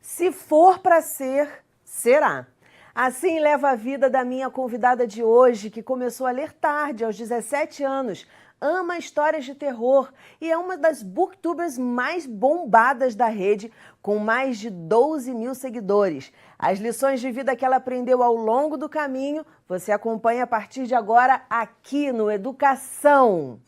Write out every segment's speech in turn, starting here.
Se for para ser, será. Assim leva a vida da minha convidada de hoje, que começou a ler tarde, aos 17 anos, ama histórias de terror e é uma das booktubers mais bombadas da rede, com mais de 12 mil seguidores. As lições de vida que ela aprendeu ao longo do caminho, você acompanha a partir de agora aqui no Educação.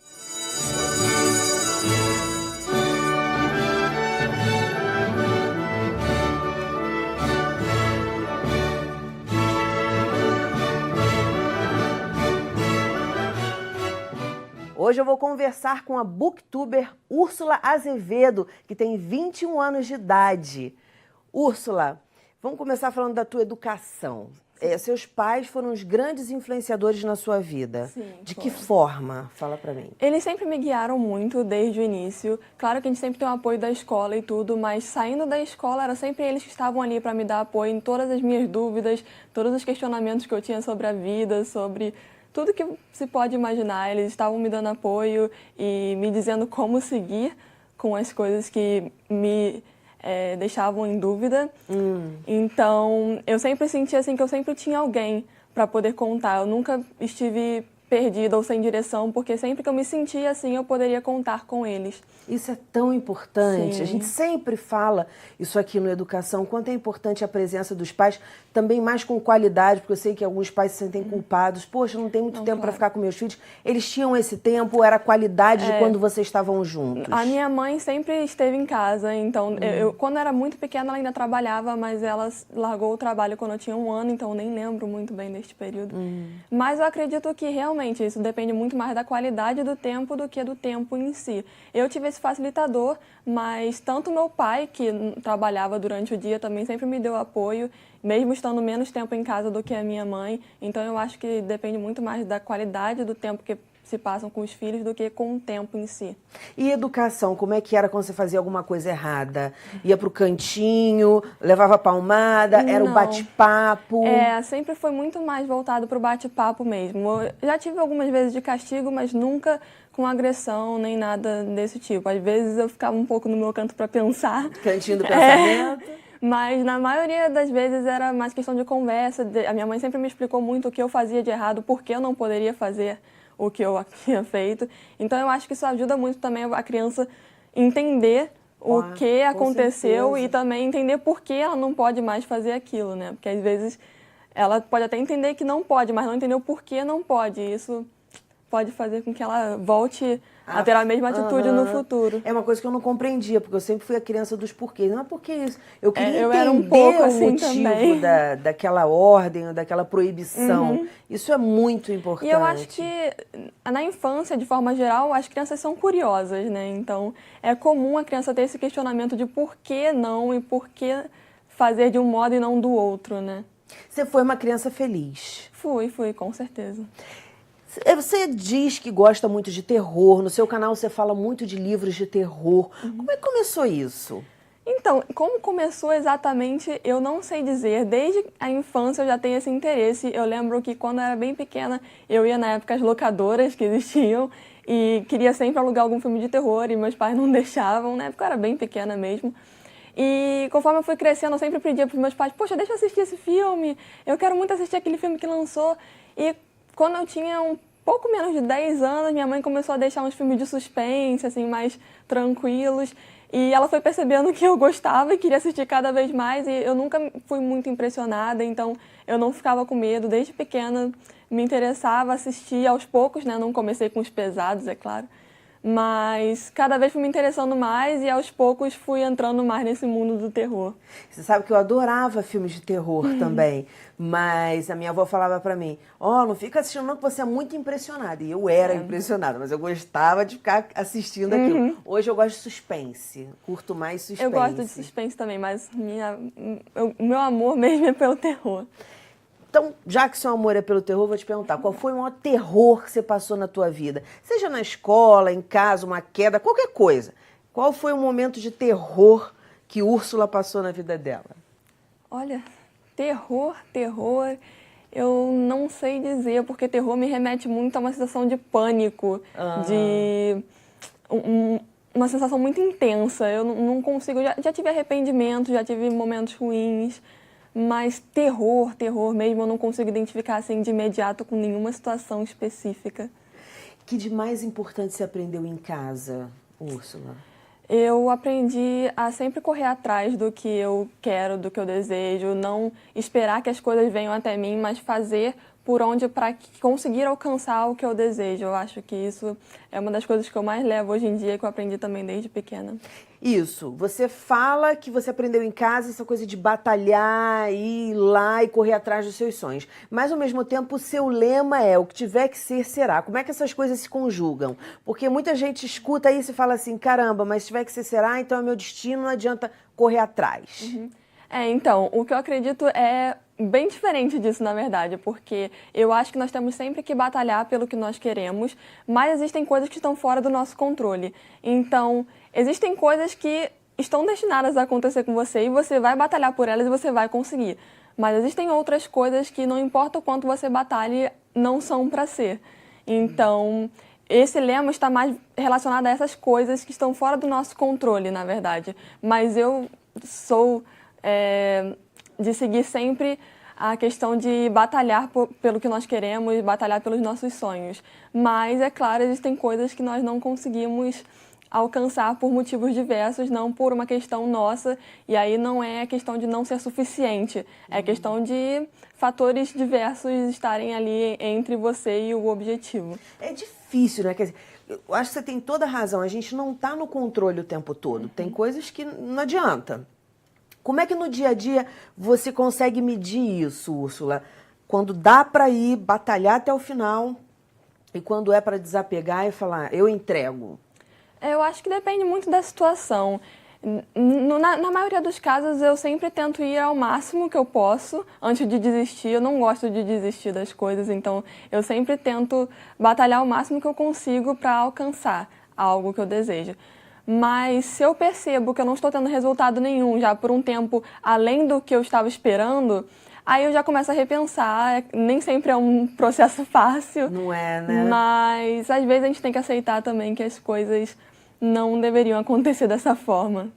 Hoje eu vou conversar com a booktuber Úrsula Azevedo, que tem 21 anos de idade. Úrsula, vamos começar falando da tua educação. Seus pais foram os grandes influenciadores na sua vida. Sim, de que forma? Fala pra mim. Eles sempre me guiaram muito desde o início. Claro que a gente sempre tem o apoio da escola e tudo, mas saindo da escola era sempre eles que estavam ali para me dar apoio em todas as minhas dúvidas, todos os questionamentos que eu tinha sobre a vida, sobre tudo que se pode imaginar. Eles estavam me dando apoio e me dizendo como seguir com as coisas que me deixavam em dúvida. Então, eu sempre senti assim que eu sempre tinha alguém para poder contar. Eu nunca estive perdida ou sem direção, porque sempre que eu me sentia assim, eu poderia contar com eles. Isso é tão importante. Sim. A gente sempre fala isso aqui no Educação, quanto é importante a presença dos pais, também mais com qualidade, porque eu sei que alguns pais se sentem culpados. Poxa, não tenho muito tempo para ficar com meus filhos. Eles tinham esse tempo, era a qualidade de quando vocês estavam juntos? A minha mãe sempre esteve em casa, então quando eu era muito pequena ela ainda trabalhava, mas ela largou o trabalho quando eu tinha 1 ano, então eu nem lembro muito bem deste período. Mas eu acredito que realmente isso depende muito mais da qualidade do tempo do que do tempo em si. Eu tive esse facilitador, mas tanto meu pai, que trabalhava durante o dia, também sempre me deu apoio, mesmo estando menos tempo em casa do que a minha mãe. Então eu acho que depende muito mais da qualidade do tempo que se passam com os filhos do que com o tempo em si. E educação, como é que era quando você fazia alguma coisa errada? Ia pro cantinho, levava palmada, era o Não. bate-papo? Sempre foi muito mais voltado para o bate-papo mesmo. Eu já tive algumas vezes de castigo, mas nunca com agressão nem nada desse tipo. Às vezes eu ficava um pouco no meu canto para pensar. Cantinho do pensamento? Mas na maioria das vezes era mais questão de conversa. A minha mãe sempre me explicou muito o que eu fazia de errado, por que eu não poderia fazer o que eu tinha feito. Então eu acho que isso ajuda muito também a criança entender o que aconteceu e também entender por que ela não pode mais fazer aquilo, né? Porque às vezes ela pode até entender que não pode, mas não entender o porquê não pode. Isso pode fazer com que ela volte a ter a mesma atitude no futuro. É uma coisa que eu não compreendia, porque eu sempre fui a criança dos porquês. Não é porque isso. Eu queria entender era um pouco o assim motivo também. daquela ordem, ou daquela proibição. Isso é muito importante. E eu acho que na infância, de forma geral, as crianças são curiosas, né? Então, é comum a criança ter esse questionamento de por que não e por que fazer de um modo e não do outro, né? Você foi uma criança feliz? Fui, com certeza. Você diz que gosta muito de terror, no seu canal você fala muito de livros de terror. Como é que começou isso? Então, como começou exatamente, eu não sei dizer. Desde a infância eu já tenho esse interesse. Eu lembro que quando eu era bem pequena, eu ia na época às locadoras que existiam e queria sempre alugar algum filme de terror e meus pais não deixavam. Na época eu era bem pequena mesmo. E conforme eu fui crescendo, eu sempre pedia para os meus pais, poxa, deixa eu assistir esse filme, eu quero muito assistir aquele filme que lançou. E quando eu tinha um pouco menos de 10 anos, minha mãe começou a deixar uns filmes de suspense, assim, mais tranquilos. E ela foi percebendo que eu gostava e queria assistir cada vez mais. E eu nunca fui muito impressionada, então eu não ficava com medo. Desde pequena me interessava assistir aos poucos, né? Não comecei com os pesados, é claro. Mas cada vez fui me interessando mais e aos poucos fui entrando mais nesse mundo do terror. Você sabe que eu adorava filmes de terror também, mas a minha avó falava pra mim, não fica assistindo não que você é muito impressionada. E eu era impressionada, mas eu gostava de ficar assistindo aquilo. Hoje eu gosto de suspense, curto mais suspense. Eu gosto de suspense também, mas o meu amor mesmo é pelo terror. Então, já que seu amor é pelo terror, vou te perguntar, qual foi o maior terror que você passou na tua vida? Seja na escola, em casa, uma queda, qualquer coisa. Qual foi o momento de terror que Úrsula passou na vida dela? Olha, terror, eu não sei dizer, porque terror me remete muito a uma sensação de pânico, de uma sensação muito intensa. Eu não consigo... Já tive arrependimento, já tive momentos ruins, mas terror mesmo, eu não consigo identificar assim de imediato com nenhuma situação específica. Que de mais importante você aprendeu em casa, Úrsula? Eu aprendi a sempre correr atrás do que eu quero, do que eu desejo, não esperar que as coisas venham até mim, mas fazer por onde para conseguir alcançar o que eu desejo. Eu acho que isso é uma das coisas que eu mais levo hoje em dia, que eu aprendi também desde pequena. Isso, você fala que você aprendeu em casa essa coisa de batalhar, ir lá e correr atrás dos seus sonhos. Mas, ao mesmo tempo, o seu lema é: o que tiver que ser, será. Como é que essas coisas se conjugam? Porque muita gente escuta isso e fala assim: caramba, mas se tiver que ser, será, então é meu destino, não adianta correr atrás. Então, o que eu acredito é bem diferente disso, na verdade, porque eu acho que nós temos sempre que batalhar pelo que nós queremos, mas existem coisas que estão fora do nosso controle. Então, existem coisas que estão destinadas a acontecer com você e você vai batalhar por elas e você vai conseguir. Mas existem outras coisas que, não importa o quanto você batalhe, não são para ser. Então, esse lema está mais relacionado a essas coisas que estão fora do nosso controle, na verdade. Mas eu sou de seguir sempre a questão de batalhar pelo que nós queremos, batalhar pelos nossos sonhos. Mas, é claro, existem coisas que nós não conseguimos alcançar por motivos diversos, não por uma questão nossa, e aí não é questão de não ser suficiente, é questão de fatores diversos estarem ali entre você e o objetivo. É difícil, né? Quer dizer, eu acho que você tem toda a razão, a gente não está no controle o tempo todo, tem coisas que não adianta. Como é que no dia a dia você consegue medir isso, Úrsula? Quando dá para ir batalhar até o final e quando é para desapegar e falar: eu entrego? Eu acho que depende muito da situação. Na maioria dos casos, eu sempre tento ir ao máximo que eu posso antes de desistir. Eu não gosto de desistir das coisas, então eu sempre tento batalhar o máximo que eu consigo para alcançar algo que eu desejo. Mas se eu percebo que eu não estou tendo resultado nenhum já por um tempo além do que eu estava esperando, aí eu já começo a repensar. Nem sempre é um processo fácil. Não é, né? Mas às vezes a gente tem que aceitar também que as coisas não deveriam acontecer dessa forma.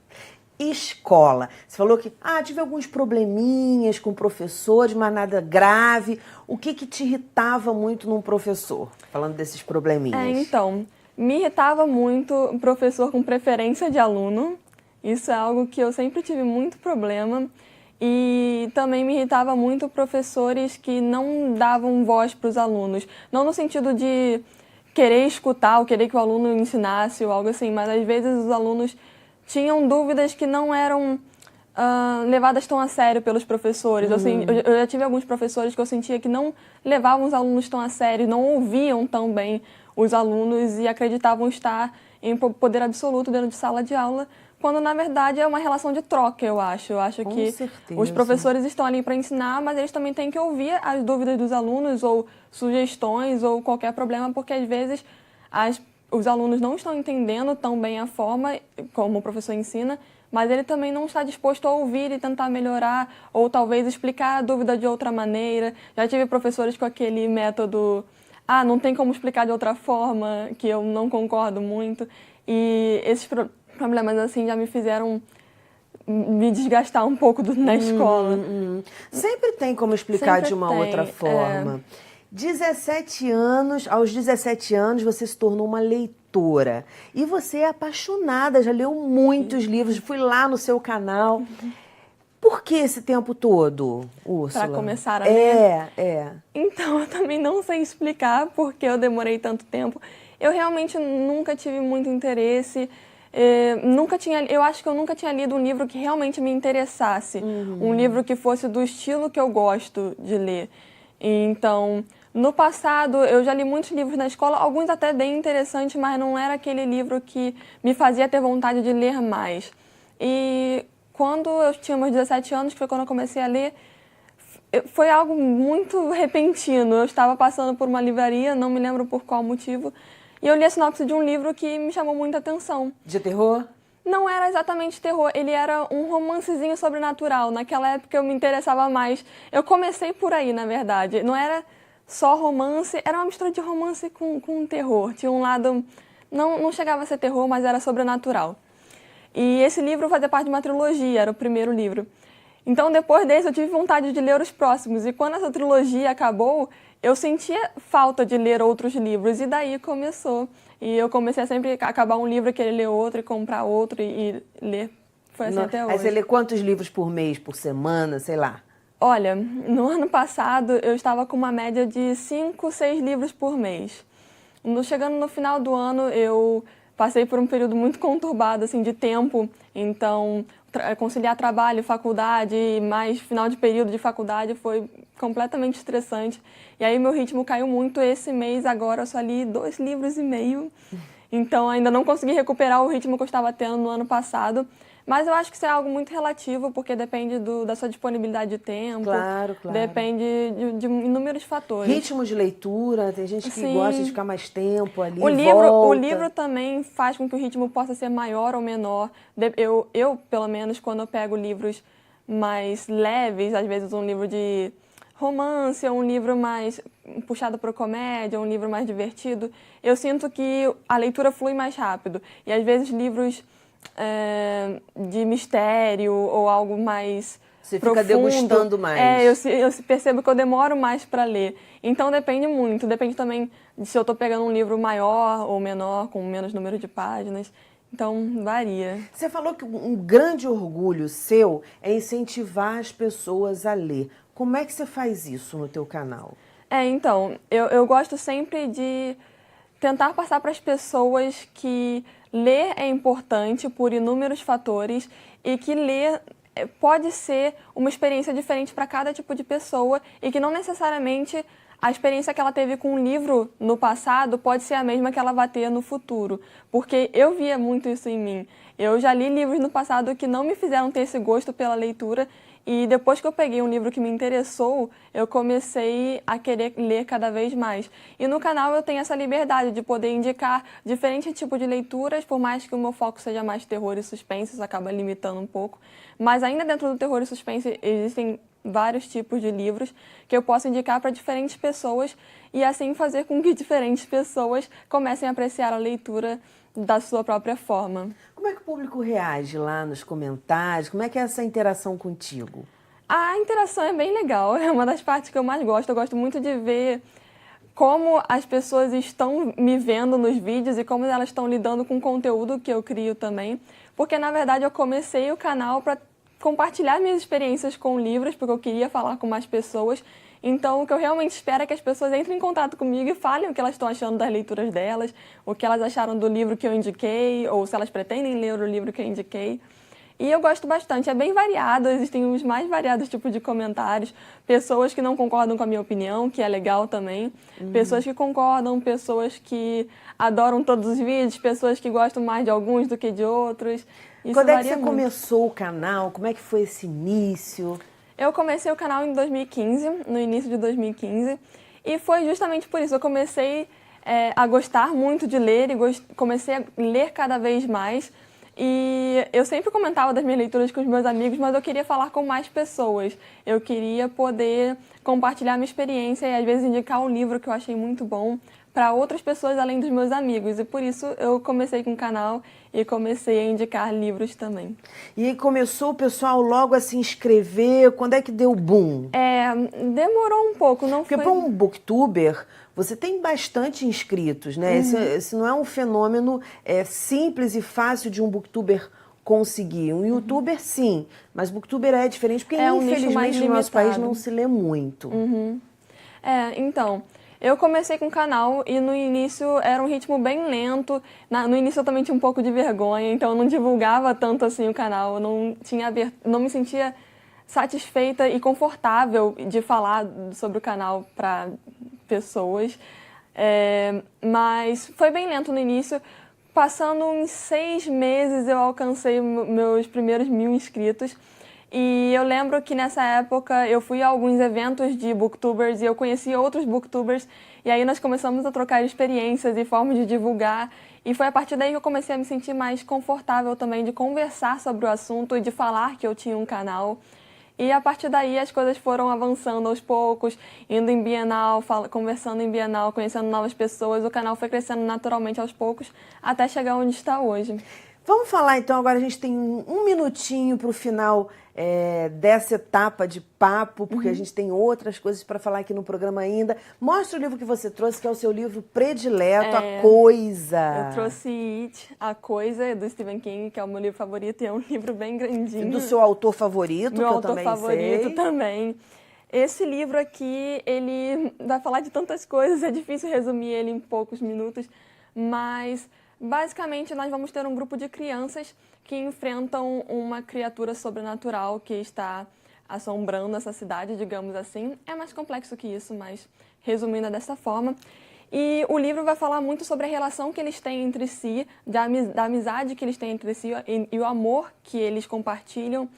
Escola. Você falou que tive alguns probleminhas com professores, mas nada grave. O que te irritava muito num professor? Falando desses probleminhas. Então, me irritava muito o professor com preferência de aluno. Isso é algo que eu sempre tive muito problema. E também me irritava muito professores que não davam voz para os alunos. Não no sentido de querer escutar ou querer que o aluno ensinasse ou algo assim, mas às vezes os alunos tinham dúvidas que não eram levadas tão a sério pelos professores. Eu já tive alguns professores que eu sentia que não levavam os alunos tão a sério, não ouviam tão bem os alunos e acreditavam estar em poder absoluto dentro de sala de aula, quando na verdade é uma relação de troca, eu acho. Eu acho que os professores estão ali para ensinar, mas eles também têm que ouvir as dúvidas dos alunos ou sugestões ou qualquer problema, porque às vezes os alunos não estão entendendo tão bem a forma como o professor ensina, mas ele também não está disposto a ouvir e tentar melhorar ou talvez explicar a dúvida de outra maneira. Já tive professores com aquele método: não tem como explicar de outra forma, que eu não concordo muito. E esses problemas assim já me fizeram me desgastar um pouco na escola. Sempre tem como explicar Sempre de uma tem, outra forma. 17 anos, aos 17 anos você se tornou uma leitora. E você é apaixonada, já leu muitos livros, fui lá no seu canal. Por que esse tempo todo, Úrsula? Para começar a ler? É. Então, eu também não sei explicar porque eu demorei tanto tempo. Eu realmente nunca tive muito interesse. Eu acho que eu nunca tinha lido um livro que realmente me interessasse. Um livro que fosse do estilo que eu gosto de ler. Então, no passado, eu já li muitos livros na escola, alguns até bem interessantes, mas não era aquele livro que me fazia ter vontade de ler mais. E quando eu tinha meus 17 anos, que foi quando eu comecei a ler, foi algo muito repentino. Eu estava passando por uma livraria, não me lembro por qual motivo, e eu li a sinopse de um livro que me chamou muita atenção. De terror? Não era exatamente terror, ele era um romancezinho sobrenatural. Naquela época eu me interessava mais. Eu comecei por aí, na verdade. Não era só romance, era uma mistura de romance com terror. Tinha um lado não chegava a ser terror, mas era sobrenatural. E esse livro fazia parte de uma trilogia, era o primeiro livro. Então, depois desse, eu tive vontade de ler os próximos. E quando essa trilogia acabou, eu sentia falta de ler outros livros. E daí começou. E eu comecei a sempre acabar um livro, querer ler outro, e comprar outro e ler. Foi assim até hoje. Aí você lê quantos livros por mês, por semana, sei lá? Olha, no ano passado, eu estava com uma média de 5, 6 livros por mês. Chegando no final do ano, eu passei por um período muito conturbado, assim, de tempo. Então, conciliar trabalho, faculdade, mais final de período de faculdade foi completamente estressante. E aí meu ritmo caiu muito. Esse mês, agora, eu só li 2,5 livros. Então, ainda não consegui recuperar o ritmo que eu estava tendo no ano passado. Mas eu acho que isso é algo muito relativo, porque depende da sua disponibilidade de tempo. Claro. Depende de inúmeros fatores. Ritmo de leitura, tem gente que Sim. gosta de ficar mais tempo ali, O livro também faz com que o ritmo possa ser maior ou menor. Eu, pelo menos, quando eu pego livros mais leves, às vezes um livro de romance, ou um livro mais puxado para comédia, um livro mais divertido, eu sinto que a leitura flui mais rápido. E às vezes livros de mistério ou algo mais Você profundo, fica degustando mais. eu percebo que eu demoro mais para ler. Então depende muito, depende também de se eu estou pegando um livro maior ou menor, com menos número de páginas. Então varia. Você falou que um grande orgulho seu é incentivar as pessoas a ler. Como é que você faz isso no teu canal? Então, eu gosto sempre de tentar passar para as pessoas que ler é importante por inúmeros fatores e que ler pode ser uma experiência diferente para cada tipo de pessoa e que não necessariamente a experiência que ela teve com um livro no passado pode ser a mesma que ela vai ter no futuro, porque eu via muito isso em mim. Eu já li livros no passado que não me fizeram ter esse gosto pela leitura e depois que eu peguei um livro que me interessou, eu comecei a querer ler cada vez mais. E no canal eu tenho essa liberdade de poder indicar diferentes tipos de leituras, por mais que o meu foco seja mais terror e suspense, isso acaba limitando um pouco. Mas ainda dentro do terror e suspense existem vários tipos de livros que eu posso indicar para diferentes pessoas e assim fazer com que diferentes pessoas comecem a apreciar a leitura da sua própria forma. Como é que o público reage lá nos comentários? Como é que é essa interação contigo? A interação é bem legal, é uma das partes que eu mais gosto. Eu gosto muito de ver como as pessoas estão me vendo nos vídeos e como elas estão lidando com o conteúdo que eu crio também. Porque, na verdade, eu comecei o canal para compartilhar minhas experiências com livros, porque eu queria falar com mais pessoas. Então, o que eu realmente espero é que as pessoas entrem em contato comigo e falem o que elas estão achando das leituras delas, o que elas acharam do livro que eu indiquei, ou se elas pretendem ler o livro que eu indiquei. E eu gosto bastante, é bem variado, existem os mais variados tipos de comentários, pessoas que não concordam com a minha opinião, que é legal também, pessoas que concordam, pessoas que adoram todos os vídeos, pessoas que gostam mais de alguns do que de outros. Isso Quando é que varia você muito. Começou o canal? Como é que foi esse início? Eu comecei o canal em 2015, no início de 2015, e foi justamente por isso. Eu comecei a gostar muito de ler e comecei a ler cada vez mais. E eu sempre comentava das minhas leituras com os meus amigos, mas eu queria falar com mais pessoas. Eu queria poder compartilhar minha experiência e às vezes indicar um livro que eu achei muito bom para outras pessoas além dos meus amigos. E por isso eu comecei com o canal e comecei a indicar livros também. E aí começou o pessoal logo a se inscrever? Quando é que deu o boom? Demorou um pouco, não Porque foi... para um booktuber, você tem bastante inscritos, né? Esse não é um fenômeno simples e fácil de um booktuber conseguir. Um youtuber, sim, mas booktuber é diferente porque, É um nicho mais infelizmente, no nosso país limitado. não se lê muito. Então, eu comecei com o canal e no início era um ritmo bem lento. No início eu também tinha um pouco de vergonha, então eu não divulgava tanto assim o canal. Eu não me sentia satisfeita e confortável de falar sobre o canal para pessoas. Mas foi bem lento no início. Passando uns 6 meses eu alcancei meus primeiros 1.000 inscritos. E eu lembro que nessa época eu fui a alguns eventos de booktubers e eu conheci outros booktubers. E aí nós começamos a trocar experiências e formas de divulgar. E foi a partir daí que eu comecei a me sentir mais confortável também de conversar sobre o assunto e de falar que eu tinha um canal. E a partir daí as coisas foram avançando aos poucos, indo em Bienal, conversando em Bienal, conhecendo novas pessoas. O canal foi crescendo naturalmente aos poucos, até chegar onde está hoje. Vamos falar então, agora a gente tem um minutinho para o final dessa etapa de papo, porque a gente tem outras coisas para falar aqui no programa ainda. Mostra o livro que você trouxe, que é o seu livro predileto, A Coisa. Eu trouxe It, A Coisa, do Stephen King, que é o meu livro favorito, e é um livro bem grandinho. Do seu autor favorito, meu que eu autor também favorito sei. também. Esse livro aqui, ele vai falar de tantas coisas, é difícil resumir ele em poucos minutos, mas basicamente nós vamos ter um grupo de crianças que enfrentam uma criatura sobrenatural que está assombrando essa cidade, digamos assim. É mais complexo que isso, mas resumindo dessa forma. E o livro vai falar muito sobre a relação que eles têm entre si, da amizade que eles têm entre si e o amor que eles compartilham.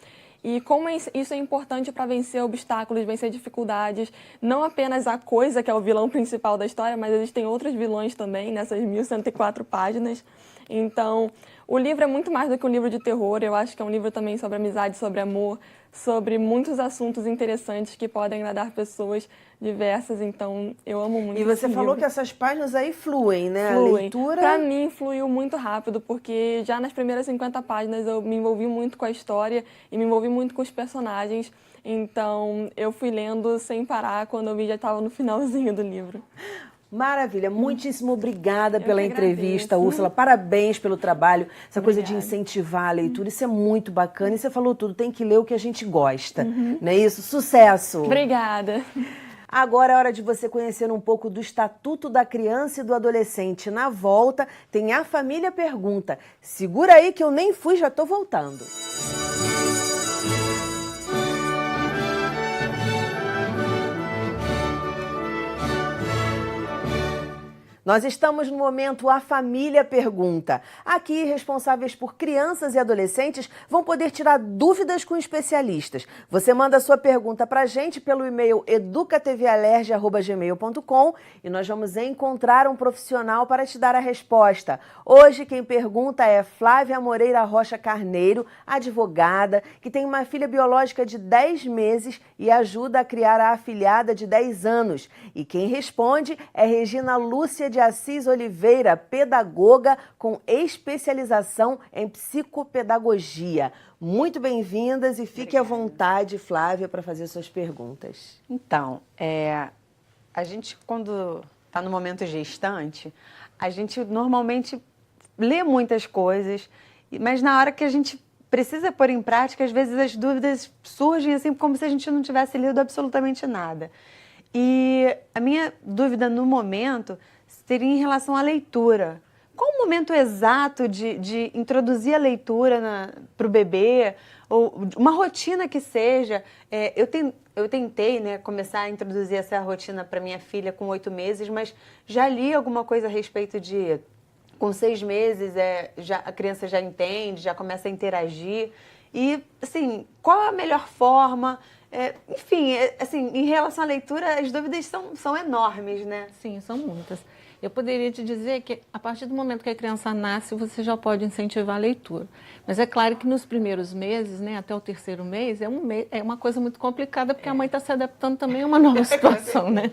E como isso é importante para vencer obstáculos, vencer dificuldades. Não apenas a Coisa, que é o vilão principal da história, mas existem outros vilões também nessas 1104 páginas. Então, o livro é muito mais do que um livro de terror. Eu acho que é um livro também sobre amizade, sobre amor, sobre muitos assuntos interessantes que podem agradar pessoas diversas. Então, eu amo muito esse livro. E você falou que essas páginas aí fluem, né? Fluem. A leitura... Pra mim, fluiu muito rápido, porque já nas primeiras 50 páginas eu me envolvi muito com a história e me envolvi muito com os personagens. Então, eu fui lendo sem parar, quando eu vi já estava no finalzinho do livro. Maravilha, muitíssimo obrigada pela entrevista, agradeço. Úrsula. Parabéns pelo trabalho, essa coisa de Obrigada. incentivar a leitura, isso é muito bacana. E você falou tudo, tem que ler o que a gente gosta, não é isso? Sucesso! Obrigada! Agora é hora de você conhecer um pouco do Estatuto da Criança e do Adolescente. Na volta, tem A Família Pergunta. Segura aí que eu nem fui, já tô voltando. Nós estamos no momento A Família Pergunta. Aqui, responsáveis por crianças e adolescentes vão poder tirar dúvidas com especialistas. Você manda sua pergunta para a gente pelo e-mail educatvAlerge@gmail.com e nós vamos encontrar um profissional para te dar a resposta. Hoje, quem pergunta é Flávia Moreira Rocha Carneiro, advogada, que tem uma filha biológica de 10 meses e ajuda a criar a afilhada de 10 anos. E quem responde é Regina Lúcia de Assis Oliveira, pedagoga com especialização em psicopedagogia. Muito bem-vindas e fique à vontade, Flávia, para fazer suas perguntas. Então, a gente, quando está no momento gestante, a gente normalmente lê muitas coisas, mas na hora que a gente precisa pôr em prática, às vezes as dúvidas surgem assim como se a gente não tivesse lido absolutamente nada. E a minha dúvida no momento seria em relação à leitura. Qual o momento exato de introduzir a leitura para o bebê? Ou uma rotina que seja. Eu tentei, né, começar a introduzir essa rotina para minha filha com 8 meses, mas já li alguma coisa a respeito de... Com 6 meses, a criança já entende, já começa a interagir. E, assim, qual a melhor forma? Enfim, assim, em relação à leitura, as dúvidas são enormes, né? Sim, são muitas. Eu poderia te dizer que, a partir do momento que a criança nasce, você já pode incentivar a leitura. Mas é claro que nos primeiros meses, né, até o 3º mês, é uma coisa muito complicada, porque a mãe está se adaptando também a uma nova situação, né?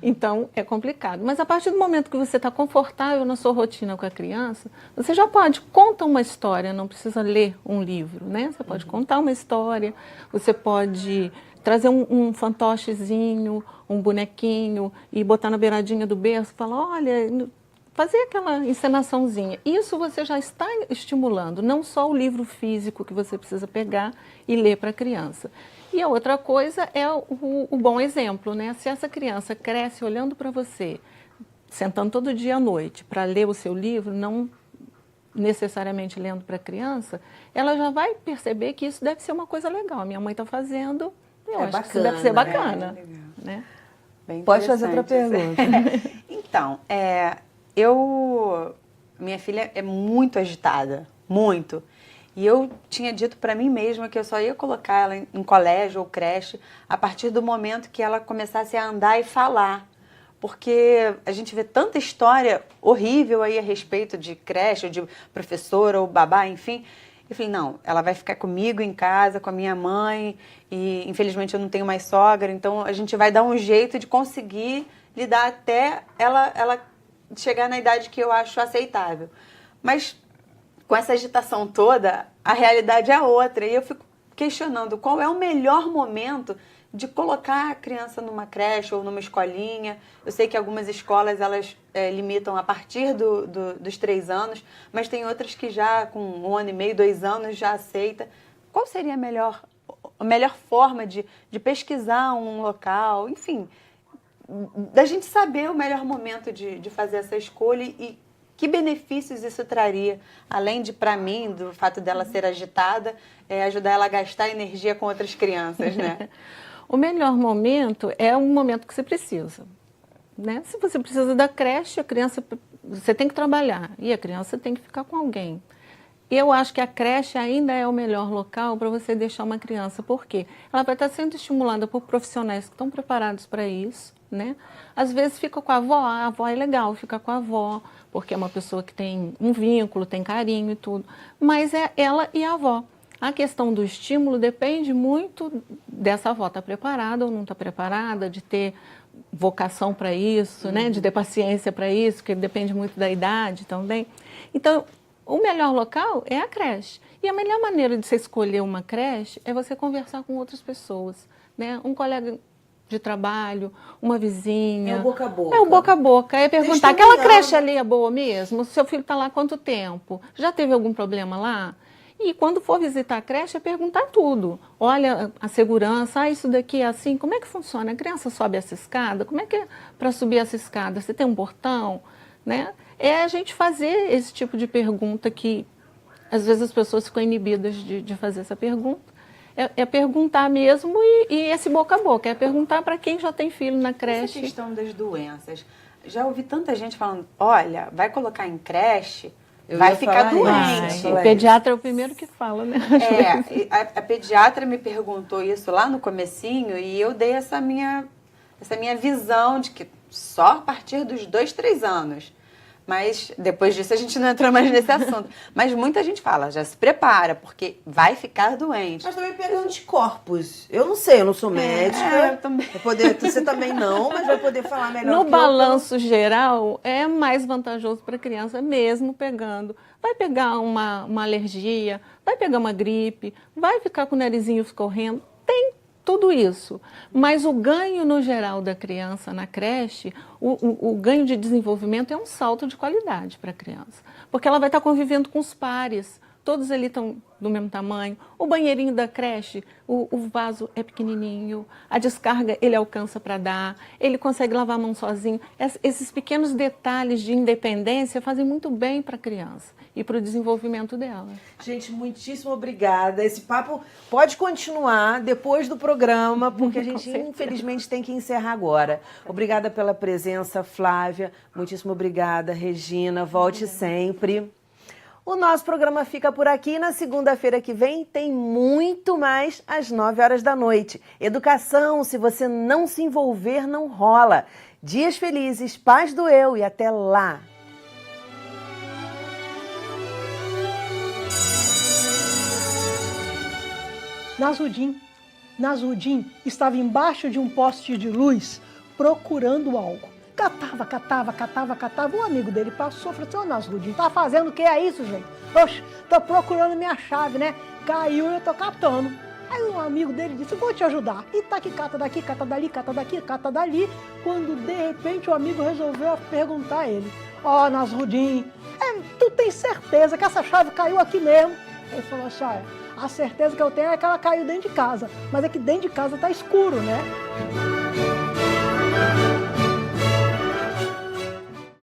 Então, é complicado. Mas a partir do momento que você está confortável na sua rotina com a criança, você já pode contar uma história, não precisa ler um livro, né? Você pode contar uma história, você pode trazer um fantochezinho, um bonequinho e botar na beiradinha do berço e falar, olha, fazer aquela encenaçãozinha. Isso você já está estimulando, não só o livro físico que você precisa pegar e ler para a criança. E a outra coisa é o bom exemplo, né? Se essa criança cresce olhando para você, sentando todo dia à noite para ler o seu livro, não necessariamente lendo para a criança, ela já vai perceber que isso deve ser uma coisa legal. A minha mãe está fazendo... Eu acho bacana, que isso deve ser bacana. Né? Pode fazer outra pergunta. Então, minha filha é muito agitada, muito. E eu tinha dito para mim mesma que eu só ia colocar ela em colégio ou creche a partir do momento que ela começasse a andar e falar. Porque a gente vê tanta história horrível aí a respeito de creche, ou de professora ou babá, enfim. Eu falei, não, ela vai ficar comigo em casa, com a minha mãe, e infelizmente eu não tenho mais sogra, então a gente vai dar um jeito de conseguir lidar até ela chegar na idade que eu acho aceitável. Mas com essa agitação toda, a realidade é outra. E eu fico questionando qual é o melhor momento de colocar a criança numa creche ou numa escolinha. Eu sei que algumas escolas elas limitam a partir dos 3 anos, mas tem outras que já com 1 ano e meio, 2 anos já aceita. Qual seria a melhor forma de pesquisar um local, enfim, da gente saber o melhor momento de fazer essa escolha e que benefícios isso traria, além de, para mim, do fato dela ser agitada, ajudar ela a gastar energia com outras crianças, né? O melhor momento é o momento que você precisa, né? Se você precisa da creche, a criança, você tem que trabalhar e a criança tem que ficar com alguém. Eu acho que a creche ainda é o melhor local para você deixar uma criança, porque ela vai estar sendo estimulada por profissionais que estão preparados para isso, né? Às vezes fica com a avó é legal, fica com a avó, porque é uma pessoa que tem um vínculo, tem carinho e tudo, mas é ela e a avó. A questão do estímulo depende muito dessa avó estar preparada ou não estar preparada, de ter vocação para isso, né? De ter paciência para isso, porque depende muito da idade também. Então, o melhor local é a creche. E a melhor maneira de você escolher uma creche é você conversar com outras pessoas, né? Um colega de trabalho, uma vizinha. É o boca a boca. É o boca a boca. É perguntar, aquela creche ali é boa mesmo? Seu filho está lá há quanto tempo? Já teve algum problema lá? E quando for visitar a creche, é perguntar tudo. Olha, a segurança, isso daqui é assim, como é que funciona? A criança sobe essa escada? Como é que é para subir essa escada? Você tem um portão? Né? É a gente fazer esse tipo de pergunta que, às vezes, as pessoas ficam inibidas de fazer essa pergunta. É perguntar mesmo e esse boca a boca. É perguntar para quem já tem filho na creche. Essa questão das doenças. Já ouvi tanta gente falando, olha, vai colocar em creche... vai ficar doente. O pediatra é o primeiro que fala, né? A pediatra me perguntou isso lá no comecinho e eu dei essa minha visão de que só a partir dos 2, 3 anos. Mas depois disso a gente não entra mais nesse assunto. Mas muita gente fala, já se prepara, porque vai ficar doente. Mas também pega anticorpos. Eu não sei, eu não sou médica. Eu também. Você também não, mas vai poder falar melhor. No balanço geral, é mais vantajoso para a criança mesmo pegando. Vai pegar uma alergia, vai pegar uma gripe, vai ficar com o narizinho escorrendo. Tem tudo isso. Mas o ganho no geral da criança na creche, o ganho de desenvolvimento é um salto de qualidade para a criança. Porque ela vai estar convivendo com os pares, todos ali estão do mesmo tamanho. O banheirinho da creche, o vaso é pequenininho, a descarga ele alcança para dar, ele consegue lavar a mão sozinho. Esses pequenos detalhes de independência fazem muito bem para a criança e para o desenvolvimento dela. Gente, muitíssimo obrigada. Esse papo pode continuar depois do programa, porque a gente infelizmente tem que encerrar agora. Obrigada pela presença, Flávia. Muitíssimo obrigada, Regina. Volte sempre. O nosso programa fica por aqui. Na segunda-feira que vem tem muito mais às 9 horas da noite. Educação, se você não se envolver, não rola. Dias felizes, paz do eu e até lá. Nasrudim estava embaixo de um poste de luz procurando algo. Catava. Um amigo dele passou e falou assim, ô Nasrudim, tá fazendo o que é isso, gente? Oxe, tô procurando minha chave, né? Caiu e eu tô catando. Aí um amigo dele disse, vou te ajudar. E tá aqui, cata daqui, cata dali, cata daqui, cata dali. Quando de repente o amigo resolveu perguntar a ele, ó Nasrudim, tu tem certeza que essa chave caiu aqui mesmo? Ele falou assim, olha, a certeza que eu tenho é que ela caiu dentro de casa, mas é que dentro de casa tá escuro, né?